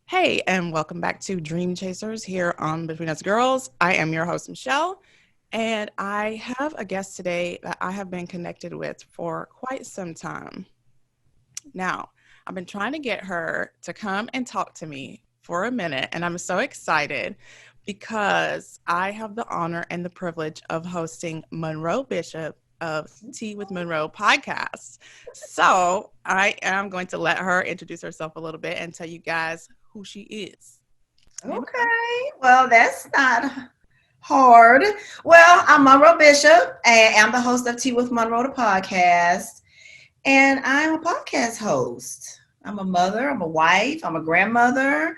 Hey, and welcome back to Dream Chasers here on Between Us Girls. I am your host, Michelle, and I have a guest today that I have been connected with for quite some time. Now, I've been trying to get her to come and talk to me for a minute, and I'm so excited because I have the honor and the privilege of hosting Monroe Bishop of Tea with Monroe podcast. So I am going to let her introduce herself a little bit and tell you guys who she is. Hey, Monroe. Okay, well, that's not hard. Well, I'm Monroe Bishop, and I'm the host of Tea with Monroe, the podcast. And I'm a podcast host. I'm a mother, I'm a wife, I'm a grandmother,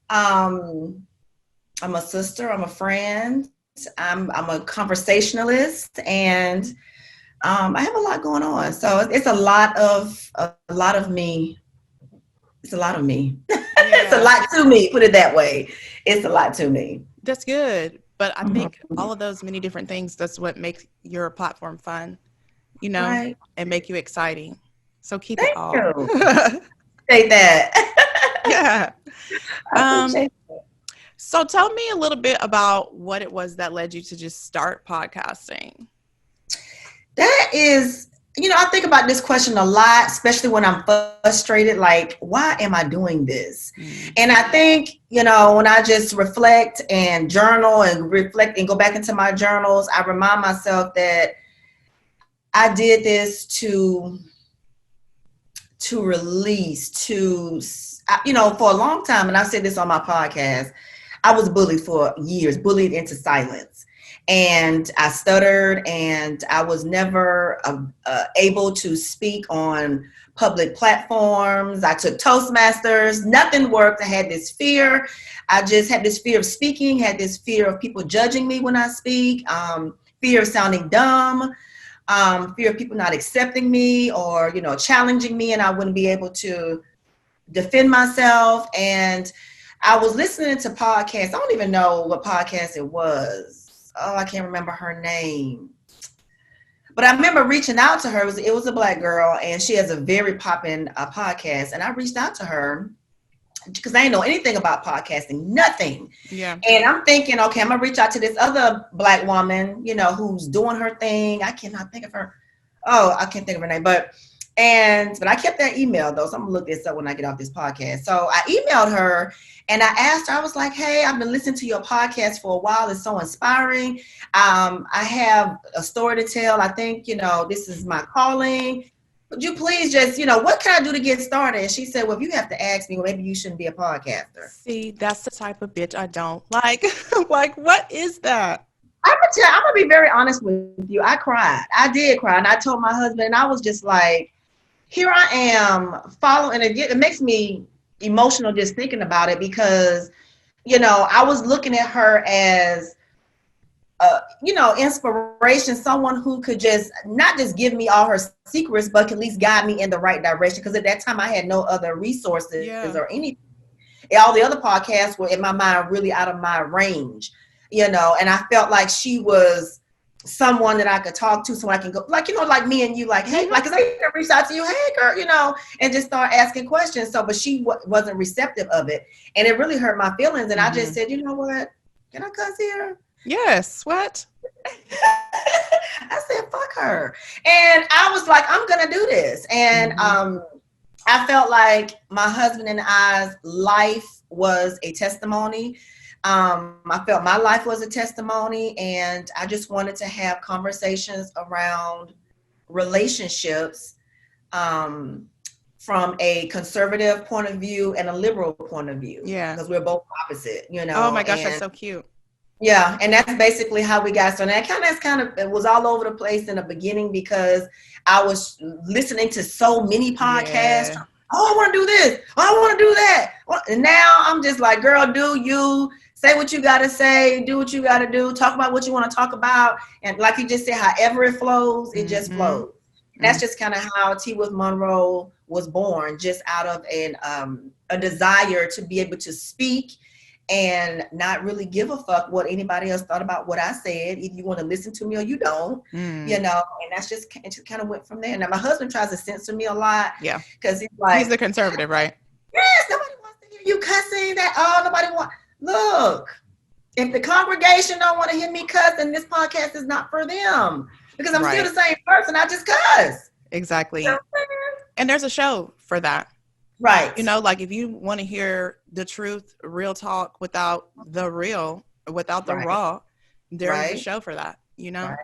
um, I'm a sister, I'm a friend, I'm a conversationalist, and I have a lot going on. So it's a lot of me. It's a lot of me. It's a Yeah, lot to me. Put it that way. It's a lot to me. that's good. But I Mhm. think all of those many different things, that's what makes your platform fun, you know, Right. and make you exciting. So keep it Thank all. you. Say that. Yeah. I Um, appreciate it. so tell me a little bit about what it was that led you to just start podcasting. That is, I think about this question a lot, especially when I'm frustrated. Like, why am I doing this? Mm. And I think, when I just reflect and journal and reflect and go back into my journals, I remind myself that I did this to release, for a long time, and I said this on my podcast, I was bullied for years, bullied into silence. And I stuttered, and I was never able to speak on public platforms. I took Toastmasters, nothing worked. I had this fear. I just had this fear of speaking, had this fear of people judging me when I speak, fear of sounding dumb, fear of people not accepting me or, challenging me, and I wouldn't be able to defend myself. And I was listening to podcasts. I don't even know what podcast it was. Oh, I can't remember her name. But I remember reaching out to her. It was a black girl, and she has a very popping podcast. And I reached out to her because I didn't know anything about podcasting, nothing. Yeah. And I'm thinking, okay, I'm gonna reach out to this other black woman, who's doing her thing. I cannot think of her. Oh, I can't think of her name, but I kept that email though, so I'm gonna look this up when I get off this podcast. So I emailed her and I asked her. I was like, "Hey, I've been listening to your podcast for a while. It's so inspiring. I have a story to tell. I think this is my calling. Would you please just, what can I do to get started?" And she said, "Well, if you have to ask me, well, maybe you shouldn't be a podcaster." See, that's the type of bitch I don't like. Like, what is that? I'm gonna be very honest with you. I cried. I did cry, and I told my husband, and I was just like, "Here I am following." And it makes me emotional just thinking about it because, I was looking at her as inspiration, someone who could just not just give me all her secrets, but could at least guide me in the right direction. Because at that time, I had no other resources Yeah. or anything. All the other podcasts were in my mind really out of my range, and I felt like she was someone that I could talk to, so I can go, like, like me and you, like, hey, Hmm. like, cause I can reach out to you, hey, girl, and just start asking questions. So, but she wasn't receptive of it, and it really hurt my feelings. And I just Hmm. said, you know what? Can I cuss here? Yes. What? I said, fuck her. And I was like, I'm gonna do this. And Hmm. I felt like my husband and I's life was a testimony. I felt my life was a testimony, and I just wanted to have conversations around relationships, um, from a conservative point of view and a liberal point of view, Yeah. because we're both opposite, Oh my gosh, that's and so cute. yeah, and that's basically how we got started. And it was all over the place in the beginning because I was listening to so many podcasts. Yeah. Oh, I want to do this. Oh, I want to do that. And now I'm just like, girl, do you say what you got to say, do what you got to do, talk about what you want to talk about. And like you just said, however it flows, it just Hmm. flows. And that's just kind of how Tea with Monroe was born, just out of a desire to be able to speak and not really give a fuck what anybody else thought about what I said. If you want to listen to me or you don't, Mm. and it just kind of went from there. Now my husband tries to censor me a lot Yeah. because he's He's like, the conservative, right? yes, nobody wants to hear you cussing see that? Oh, nobody want. Look, if the congregation don't want to hear me cuss, then this podcast is not for them because I'm still Right. the same person. I just cuss. You know Exactly. what I'm saying? And there's a show for that. You Right. know, like if you want to hear the truth, real talk without the real, without the Right. raw, there's a Right. show for that, Right.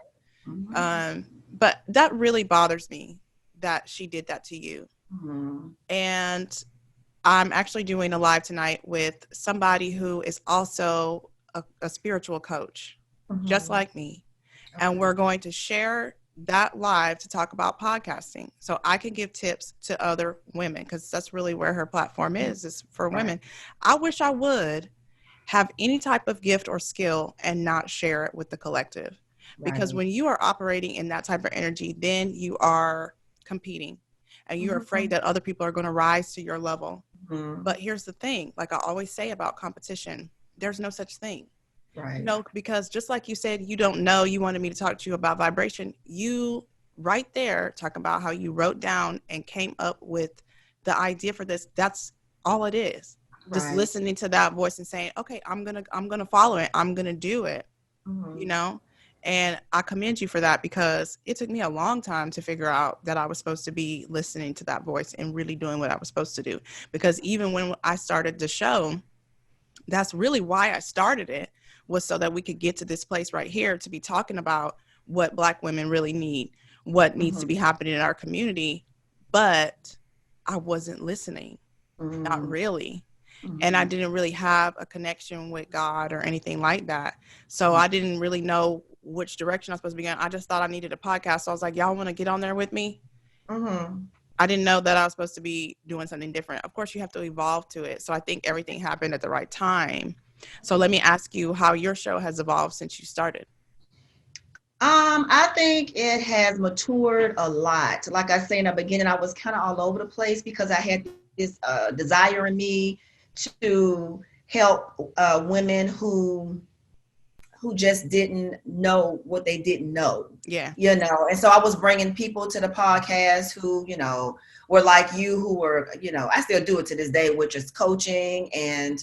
Mm-hmm. But that really bothers me that she did that to you. Mm-hmm. And I'm actually doing a live tonight with somebody who is also a spiritual coach, just Mm-hmm. like me. And Okay. we're going to share that live to talk about podcasting so I can give tips to other women because that's really where her platform is for Right. women. I wish I would have any type of gift or skill and not share it with the collective. Because Right. when you are operating in that type of energy, then you are competing and you're Mm-hmm. afraid that other people are going to rise to your level. Mm-hmm. But here's the thing, like I always say about competition, there's no such thing. Right. Because just like you said, you don't know, you wanted me to talk to you about vibration. You right there talk about how you wrote down and came up with the idea for this. That's all it is. Just Right. listening to that voice and saying, okay, I'm gonna follow it. I'm gonna do it, you Mm-hmm. know? And I commend you for that because it took me a long time to figure out that I was supposed to be listening to that voice and really doing what I was supposed to do. Because even when I started the show, that's really why I started it, was so that we could get to this place right here to be talking about what Black women really need, what needs to Mm-hmm. be happening in our community. But I wasn't listening, not Mm-hmm. really. And I Mm-hmm. didn't really have a connection with God or anything like that. So I didn't really know which direction I was supposed to be going. I just thought I needed a podcast. So I was like, y'all want to get on there with me? Mm-hmm. I didn't know that I was supposed to be doing something different. Of course, you have to evolve to it. So I think everything happened at the right time. So let me ask you how your show has evolved since you started. I think it has matured a lot. Like I say in the beginning, I was kind of all over the place because I had this desire in me to help women who just didn't know what they didn't know, Yeah. And so I was bringing people to the podcast who, were like you, who were, I still do it to this day, which is coaching and,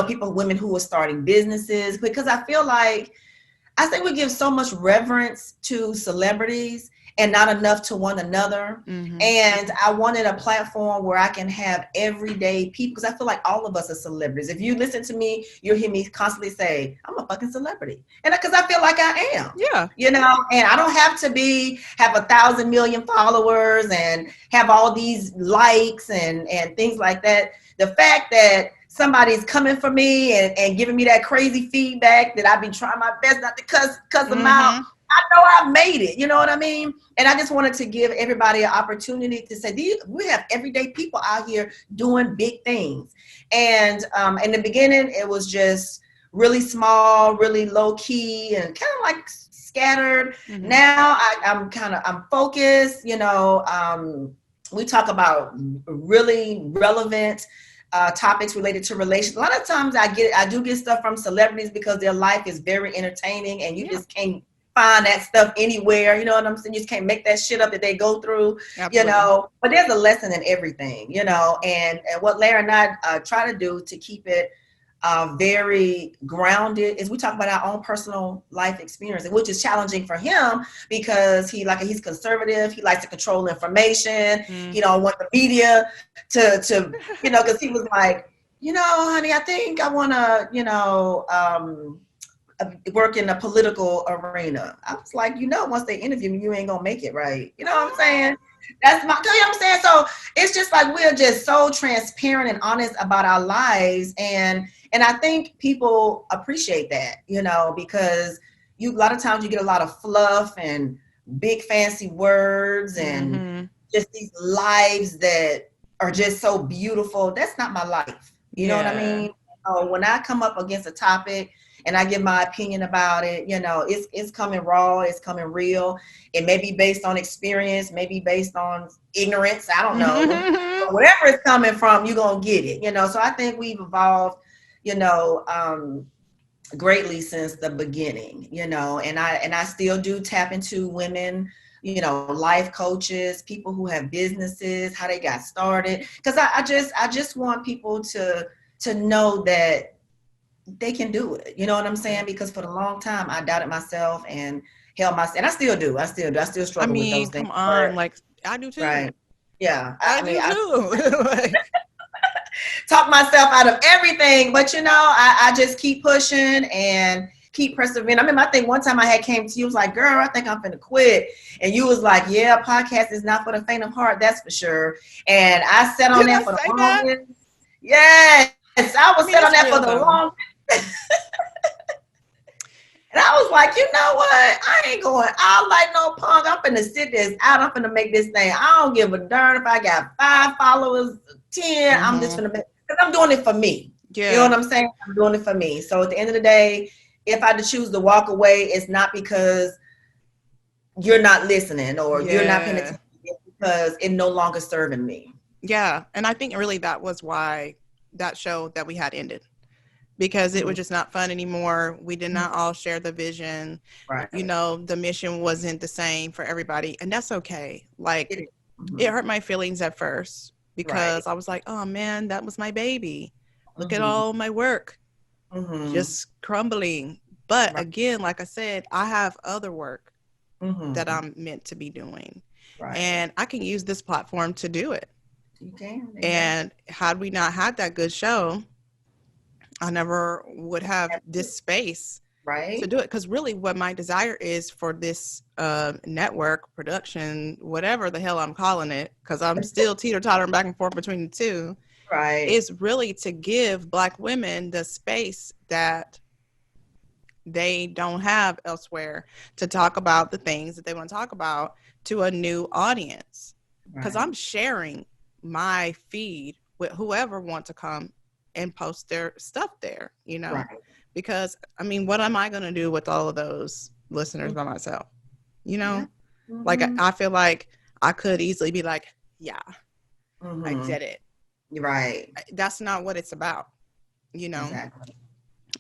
people, women who are starting businesses, because I think we give so much reverence to celebrities and not enough to one another. Mm-hmm. And I wanted a platform where I can have everyday people, because I feel like all of us are celebrities. If you listen to me, you'll hear me constantly say, I'm a fucking celebrity. And because I feel like I am, Yeah. and I don't have to have 1,000 million followers and have all these likes and things like that. The fact that somebody's coming for me and giving me that crazy feedback that I've been trying my best not to cuss them out. Mm-hmm. I know I've made it, you know what I mean? And I just wanted to give everybody an opportunity to say, we have everyday people out here doing big things. And in the beginning, it was just really small, really low key, and kind of like scattered. Mm-hmm. Now I'm focused, we talk about really relevant topics related to relations. A lot of times I do get stuff from celebrities because their life is very entertaining and you Yeah. just can't find that stuff anywhere. You know what I'm saying? You just can't make that shit up that they go through, Absolutely. but there's a lesson in everything, and what Larry and I try to do to keep it very grounded is we talk about our own personal life experience, which is challenging for him because he's conservative. He likes to control information. He Mm-hmm. don't want the media to because he was like, honey, I think I want to, work in a political arena. I was like, once they interview me, you ain't gonna make it right. You know what I'm saying? That's my, you know what I'm saying? So it's just like we're just so transparent and honest about our lives, and I think people appreciate that, because a lot of times you get a lot of fluff and big fancy words and Mm-hmm. just these lives that are just so beautiful. That's not my life. You know what I Yeah. mean? So when I come up against a topic and I give my opinion about it, it's coming raw, it's coming real. It may be based on experience, maybe based on ignorance. I don't know. But whatever it's coming from, you're gonna get it. So I think we've evolved, you know, um, greatly since the beginning, and I still do tap into women, life coaches, people who have businesses, how they got started. Because I just want people to know that they can do it. You know what I'm saying? Because for a long time I doubted myself and held myself, and I still do. I still do. I still I struggle with those mean, things. come on, But like I do too. right. Yeah. I I mean, do I too. Like, talk myself out of everything, but I just keep pushing and keep persevering. I remember, I think one time I had came to you, was like, girl, I think I'm finna quit. And you was like, yeah, podcast is not for the faint of heart, that's for sure. And I sat on did that I for the say that? longest. Yes, I I was mean, sat on it's that for real the though. longest. And I was like, you know what? I ain't going out like no punk. I'm finna sit this out. I'm finna make this thing. I don't give a darn if I got 5 followers, 10. I'm just Mm-hmm. finna make, because I'm doing it for me. You know Yeah, what I'm saying? I'm doing it for me. So at the end of the day, if I had to choose to walk away, it's not because you're not listening or you're not paying yeah, attention. It's because it's no longer serving me. yeah. And I think really that was why that show that we had ended, because it Mhm. was just not fun anymore. We did not all share the vision. You Right. know, the mission wasn't the same for everybody, and that's okay. Like, It is. it Mhm. hurt my feelings at first Right. because I was like, oh man, that was my baby. Look at Hmm. all my work Hmm. just crumbling. But Right. again, like I said, I have other work that Hmm. I'm meant to be doing, Right. and I can use this platform to do it. You can. Exactly. And had we not had that good show, I never would have this space to Right. do it. Because really, what my desire is for this network production, whatever the hell I'm calling it, because I'm still teeter tottering back and forth between the two, Right. is really to give Black women the space that they don't have elsewhere to talk about the things that they want to talk about to a new audience. Because Right. I'm sharing my feed with whoever wants to come and post their stuff there, you know? Right. Because I mean, what am I going to do with all of those listeners by myself? You Yeah. know, like Mm-hmm. I feel like I could easily be like, yeah, I Mm-hmm. did it. Right. That's not what it's about, you know? Exactly.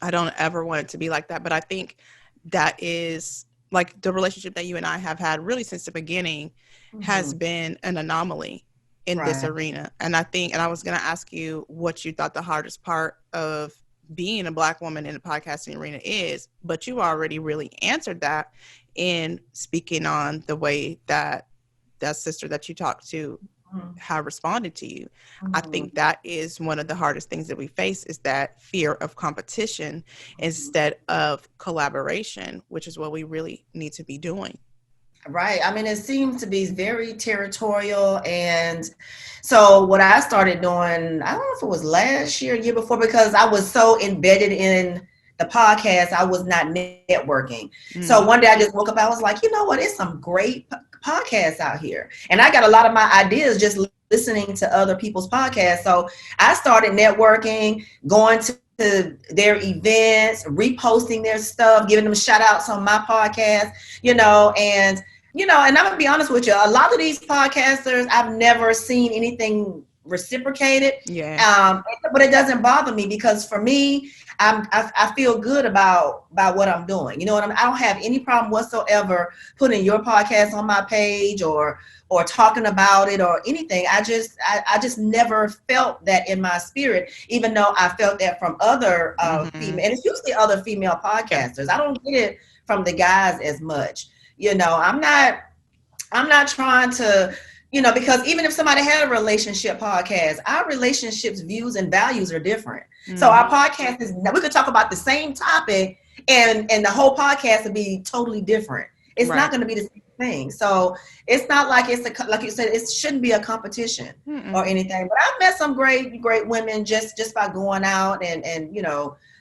I don't ever want it to be like that. But I think that is like the relationship that you and I have had really since the beginning Mm-hmm. has been an anomaly in this Right. arena. And I think, and I was going to ask you what you thought the hardest part of being a Black woman in the podcasting arena is, but you already really answered that in speaking on the way that that sister that you talked to have responded to you. I think Mm-hmm. that is one of the hardest things that we face is that fear of competition instead of collaboration, which is what we really need to be doing. Right. I mean, it seems to be very territorial. And so, what I started doing, I don't know if it was last year, year before, because I was so embedded in the podcast, I was not networking. So, one Mm. day I just woke up, I was like, you know what? It's some great podcasts out here. And I got a lot of my ideas just listening to other people's podcasts. So, I started networking, going to their events, reposting their stuff, giving them shout outs on my podcast, and and I'm gonna be honest with you, a lot of these podcasters, I've never seen anything reciprocated. Yeah. But it doesn't bother me because for me, I feel good about what I'm doing. You know what I don't have any problem whatsoever putting your podcast on my page or talking about it or anything. I just never felt that in my spirit, even though I felt that from other Mm-hmm. female, and it's usually other female Yeah. podcasters. I don't get it from the guys as much. I'm not trying to, because even if somebody had a relationship podcast, our relationships, views, and values are different. So Mm-hmm. our podcast is, we could talk about the same topic and the whole podcast would be totally different. It's not Right. going to be the same thing. So it's not like like you said, it shouldn't be a competition or Mm-mm. anything. But I've met some great women just by going out and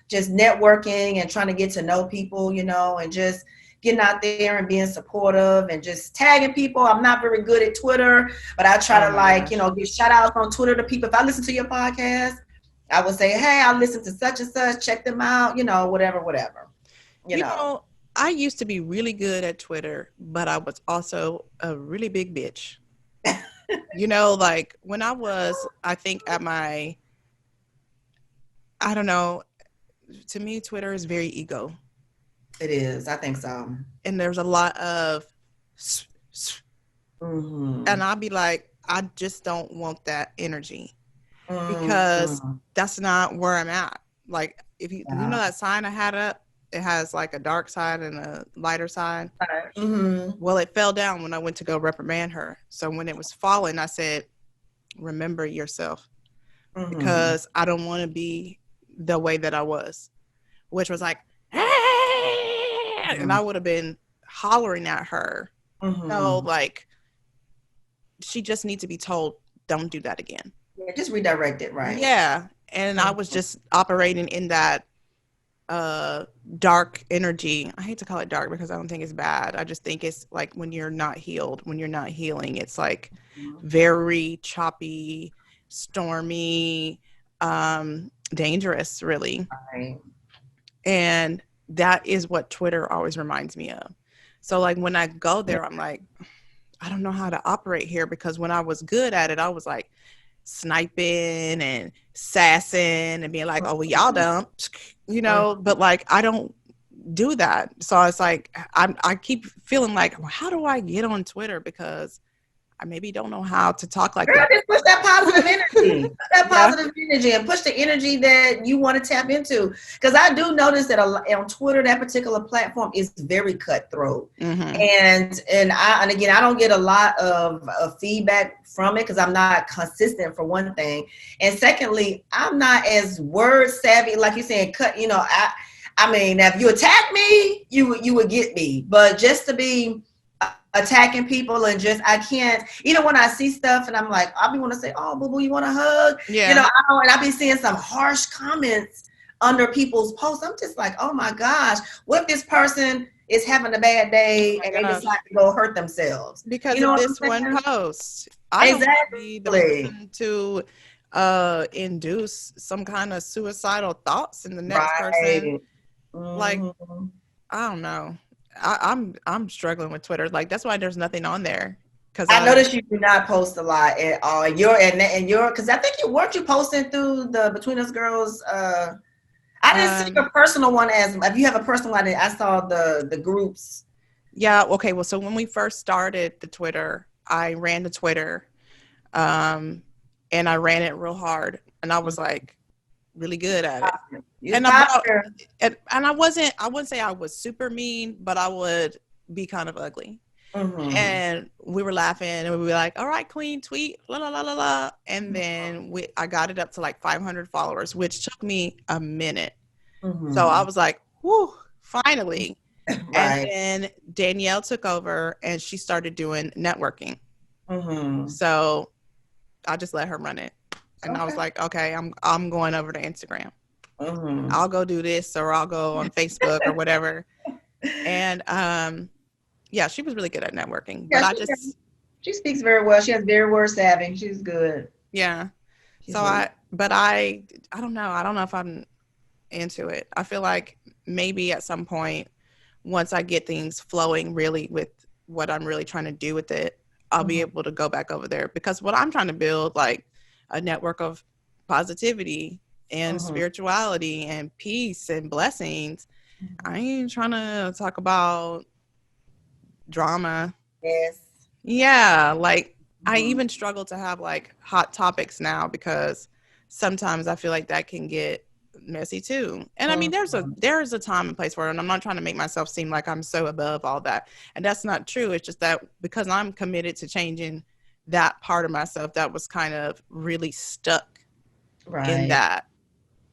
just networking and trying to get to know people, and just getting out there and being supportive and just tagging people. I'm not very good at Twitter, but I try Oh to my gosh. give shout outs on Twitter to people. If I listen to your podcast, I would say, hey, I listen to such and such, check them out, whatever. You You know. know, I used to be really good at Twitter, but I was also a really big bitch. Like when I was, I think at my, I don't know, to me, Twitter is very ego. It is. I think so. And there's a lot of, Mm-hmm. and I'll be like, I just don't want that energy. because Mm-hmm. that's not where I'm at. Like, if you know Yeah. that sign I had up, it has like a dark side and a lighter side. Mm-hmm. Well, it fell down when I went to go reprimand her. So when it was falling, I said, remember yourself, Mm-hmm. because I don't want to be the way that I was, which was like, and I would have been hollering at her. So, Mm-hmm. like, she just needs to be told, don't do that again. Yeah, just redirect it, right? Yeah. And I was Mhm. just operating in that uh dark energy. I hate to call it dark because I don't think it's bad. I just think it's like when you're not healed, when you're not healing, it's like very choppy, stormy, dangerous, really. Right. And that is what Twitter always reminds me of. So like when I go Yeah. there, I'm like, I don't know how to operate here, because when I was good at it, I was like sniping and sassing and being like, oh, well, y'all dumb, but like I don't do that. So it's like I keep feeling like, well, how do I get on Twitter? Because I maybe don't know how to talk like Girl, that. just push that positive energy. Push that Yeah. positive energy and push the energy that you want to tap into. Because I do notice that on Twitter, that particular platform is very cutthroat. Mm-hmm. And again, I don't get a lot of feedback from it because I'm not consistent, for one thing. And secondly, I'm not as word savvy, like you're saying, I mean, if you attack me, you would get me. But just to be attacking people and just I can't, when I see stuff and I'm like, I'll be want to say, oh, boo boo, you want a hug? Yeah. And I'll be seeing some harsh comments under people's posts. I'm just like, oh my gosh, what if this person is having a bad Oh day and my they gosh. decide to go hurt themselves? You Because know of what this I'm one saying? post. I don't want to be the Exactly. person to induce some kind of suicidal thoughts in the next person. Right. Like, Mm-hmm. I don't know. I'm struggling with Twitter. Like, that's why there's nothing on there. Because I I noticed you do not post a lot at all. And you're because I think you weren't you posting through the Between Us Girls. I didn't see um your personal one as if you have a personal one. I saw the groups. yeah, okay. Well, so when we first started the Twitter, I ran the Twitter, um, and I ran it real hard, and I was like really good at it. It's And about popular. and I wouldn't say I was super mean, but I would be kind of ugly. Mm-hmm. And we were laughing and we were like, all right, queen, tweet, la la la la la. And then I got it up to like 500 followers, which took me a minute. So I Mm-hmm. was like, whew, finally. And Right. then Danielle took over and she started doing networking. Mm-hmm. So I just let her run it. And I was Okay. like, okay, I'm going over to Instagram. Mm-hmm. I'll go do this, or I'll go on Facebook or whatever. And yeah, she was really good at networking. But Yeah, I just she speaks very well. She has very word savvy. She's good. yeah. She's So really I don't know. I don't know if I'm into it. I feel like maybe at some point, once I get things flowing really with what I'm really trying to do with it, I'll be mm-hmm. able to go back over there, because what I'm trying to build, like a network of positivity and Mm-hmm. spirituality and peace and blessings. I ain't trying to talk about drama. Yes. Yeah, like I Mm-hmm. even struggle to have like hot topics now, because sometimes I feel like that can get messy too. And I mean, Mm-hmm. there's a time and place for it, and I'm not trying to make myself seem like I'm so above all that. And that's not true. It's just that because I'm committed to changing that part of myself that was kind of really stuck in Right. that,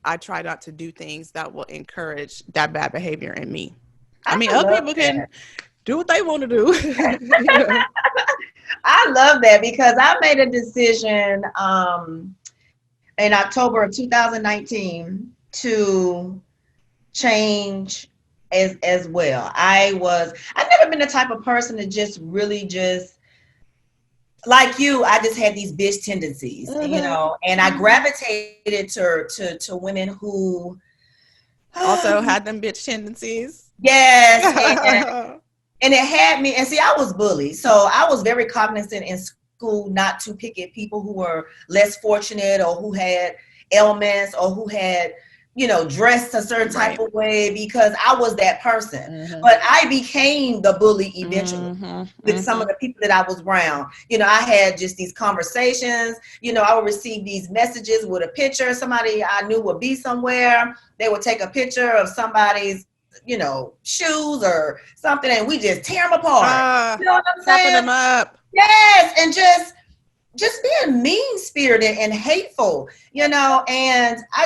I try not to do things that will encourage that bad behavior in me. I I mean, other love people can that. do what they want to do. I love that because I made a decision in October of 2019 to change as well. I've never been the type of person to just really just like you, I just had these bitch tendencies, Hmm. and I gravitated to women who Also had them bitch tendencies. yes, Yeah. and it had me, and see, I was bullied, so I was very cognizant in school not to pick at people who were less fortunate or who had ailments or who had dressed a certain type Right. of way because I was that person. Mm-hmm. But I became the bully eventually Mm-hmm. with some of the people that I was around. I had just these conversations. I would receive these messages with a picture. Somebody I knew would be somewhere. They would take a picture of somebody's, shoes or something, and we just tear them apart. You know what I'm Chopping saying? them up. Yes, and just being mean spirited and hateful, and I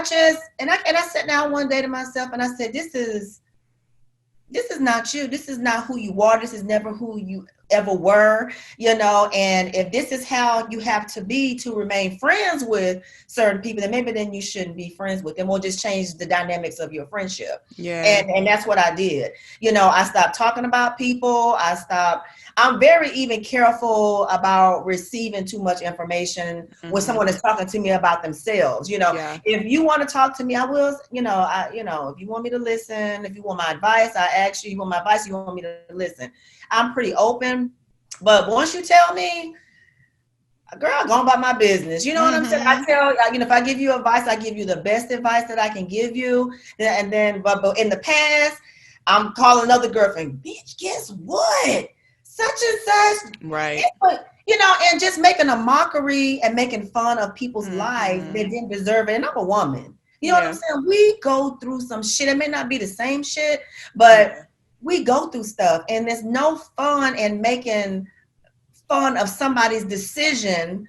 sat down one day to myself and I said, this is not you. This is not who you are. This is never who you ever were, and if this is how you have to be to remain friends with certain people, then you shouldn't be friends with them, or just change the dynamics of your friendship. Yeah. And that's what I did. I stopped talking about people. I'm very even careful about receiving too much information when Mm-hmm. someone is talking to me about themselves. Yeah. If you want to talk to me, I will, if you want me to listen, if you want my advice, I ask you, you want my advice, you want me to listen. I'm pretty open, but once you tell me, girl, go about my business. You know what I'm saying? Mm-hmm. If I give you advice, I give you the best advice that I can give you. And then, but in the past, I'm calling another girlfriend, bitch, guess what? Such and such. Right. And just making a mockery and making fun of people's lives that Mm-hmm. didn't deserve it. And I'm a woman. You know what I'm Yeah. saying? We go through some shit. It may not be the same shit, but Yeah. we go through stuff. And there's no fun in making fun of somebody's decision,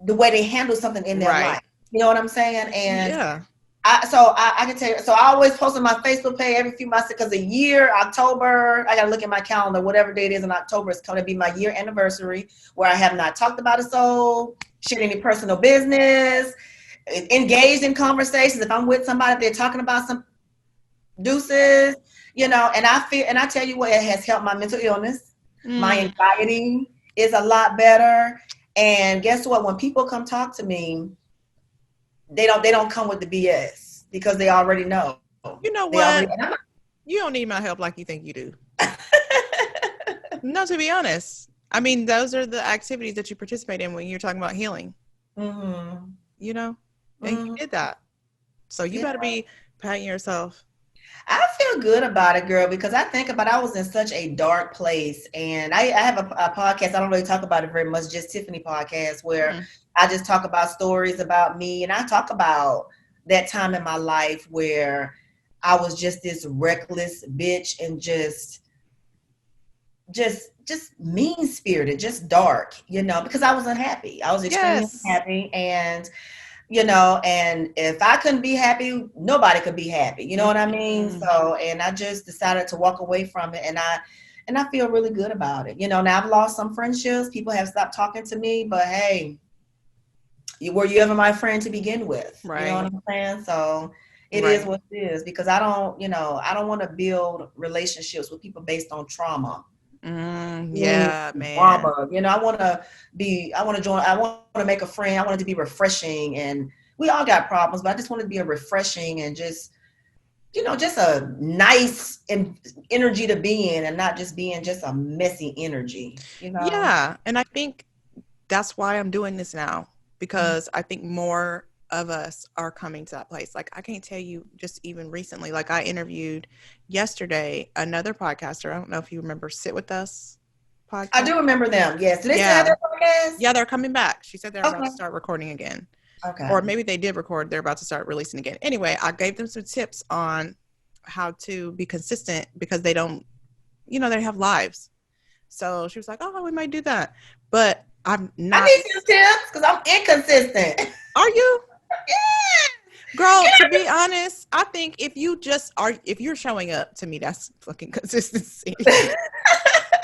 the way they handle something in their Right. life. You know what I'm saying? And Yeah. I can tell you, so I always post on my Facebook page every few months because a year, October, I got to look at my calendar, whatever day it is in October, it's going to be my year anniversary where I have not talked about a soul, shared any personal business, engaged in conversations. If I'm with somebody, they're talking about some deuces, and I tell you what, it has helped my mental illness. My Mm. anxiety is a lot better. And guess what? When people come talk to me, they don't come with the BS because they already know. You know They already what? You don't need my help like you think you do. No, to be honest. I mean, those are the activities that you participate in when you're talking about healing, mm-hmm. you know? And you Mm-hmm. did that. So you Yeah. better be patting yourself. I feel good about it, girl, because I think about I was in such a dark place, and I have a podcast. I don't really talk about it very much, just Tiffany podcast, where Mm. I just talk about stories about me, and I talk about that time in my life where I was just this reckless bitch and just mean spirited, just dark, because I was unhappy. I was extremely Yes. unhappy, and and if I couldn't be happy, nobody could be happy. You know what I mean? Mm. So, and I just decided to walk away from it, and I feel really good about it. Now I've lost some friendships. People have stopped talking to me, but hey, were you ever my friend to begin with? You know what Right. I'm saying? So it is Right. what it is, because I don't want to build relationships with people based on trauma. Yeah, man. Drama. I want to make a friend. I want it to be refreshing, and we all got problems, but I just want it to be a refreshing and just a nice energy to be in, and not just being just a messy energy. Yeah. And I think that's why I'm doing this now, Mhm. because I think more of us are coming to that place. Like, I can't tell you, just even recently, like I interviewed yesterday another podcaster. I don't know if you remember Sit With Us I podcast. do remember them. Yes. Do they still have Yeah. their podcast? Yeah, they're coming back. She said they're about Okay. to start recording again. Or Okay. maybe they did record, they're about to start releasing again. Anyway, I gave them some tips on how to be consistent because they don't, they have lives. So she was like, "Oh, we might do that." But I'm I not. need some tips because I'm inconsistent. Are you? Yeah. Girl, to be honest, I think if you just are, if you're showing up, to me, that's fucking consistency.